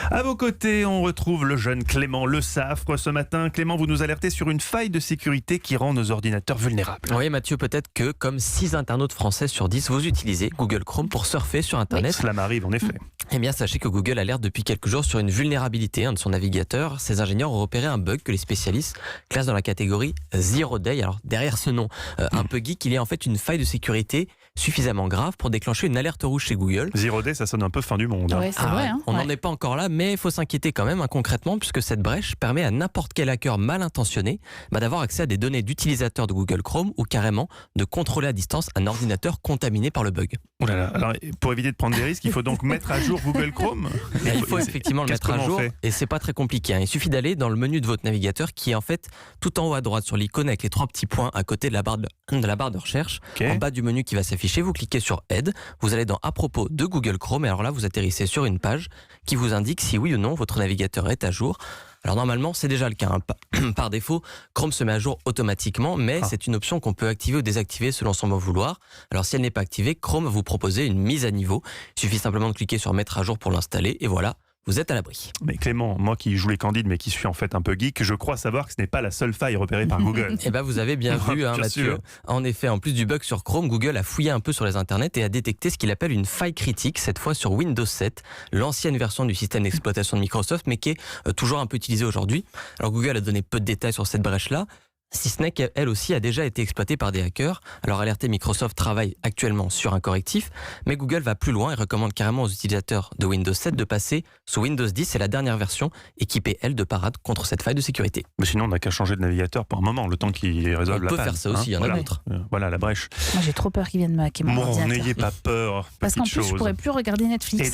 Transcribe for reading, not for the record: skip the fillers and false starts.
À vos côtés, on retrouve le jeune Clément Le Saffre. Ce matin, Clément, vous nous alertez sur une faille de sécurité qui rend nos ordinateurs vulnérables. Oui, Mathieu, peut-être que, comme 6 internautes français sur 10, vous utilisez Google Chrome pour surfer sur Internet. Cela m'arrive, en effet. Eh bien, sachez que Google alerte depuis quelques jours sur une vulnérabilité de son navigateur. Ses ingénieurs ont repéré un bug que les spécialistes classent dans la catégorie Zero Day. Alors, derrière ce nom un peu geek, il y a en fait une faille de sécurité suffisamment grave pour déclencher une alerte rouge chez Google. Zero Day, ça sonne un peu fin du monde. Ouais, c'est vrai. Hein. On n'en est pas encore là, mais il faut s'inquiéter quand même concrètement, puisque cette brèche permet à n'importe quel hacker mal intentionné d'avoir accès à des données d'utilisateurs de Google Chrome ou carrément de contrôler à distance un ordinateur contaminé par le bug. Oh là là. Alors, pour éviter de prendre des risques, il faut donc mettre à jour Google Chrome. Il faut effectivement le mettre à jour et c'est pas très compliqué. Il suffit d'aller dans le menu de votre navigateur qui est en fait tout en haut à droite sur l'icône avec les 3 petits points à côté de la barre de recherche. Okay. En bas du menu qui va s'afficher, vous cliquez sur Aide, vous allez dans À propos de Google Chrome et alors là vous atterrissez sur une page qui vous indique si oui ou non votre navigateur est à jour. Alors normalement c'est déjà le cas. Par défaut, Chrome se met à jour automatiquement, mais c'est une option qu'on peut activer ou désactiver selon son bon vouloir. Alors si elle n'est pas activée, Chrome va vous proposer une mise à niveau. Il suffit simplement de cliquer sur Mettre à jour pour l'installer et voilà. Vous êtes à l'abri. Mais Clément, moi qui joue les candides mais qui suis en fait un peu geek, je crois savoir que ce n'est pas la seule faille repérée par Google. Eh bien vous avez bien vu, Mathieu. Sûr. En effet, en plus du bug sur Chrome, Google a fouillé un peu sur les internets et a détecté ce qu'il appelle une faille critique, cette fois sur Windows 7, l'ancienne version du système d'exploitation de Microsoft, mais qui est toujours un peu utilisée aujourd'hui. Alors Google a donné peu de détails sur cette brèche-là, si ce n'est qu'elle aussi a déjà été exploitée par des hackers. Alors alerté, Microsoft travaille actuellement sur un correctif, mais Google va plus loin et recommande carrément aux utilisateurs de Windows 7 de passer sous Windows 10, c'est la dernière version équipée, elle, de parade contre cette faille de sécurité. Mais sinon, on n'a qu'à changer de navigateur pour un moment, le temps qu'il résolve la panne. On peut faire ça aussi, il y en a d'autres. Voilà la brèche. Moi, j'ai trop peur qu'ils viennent me hacker mon ordinateur. N'ayez pas peur. Parce qu'en petite plus, je chose. pourrais plus regarder Netflix.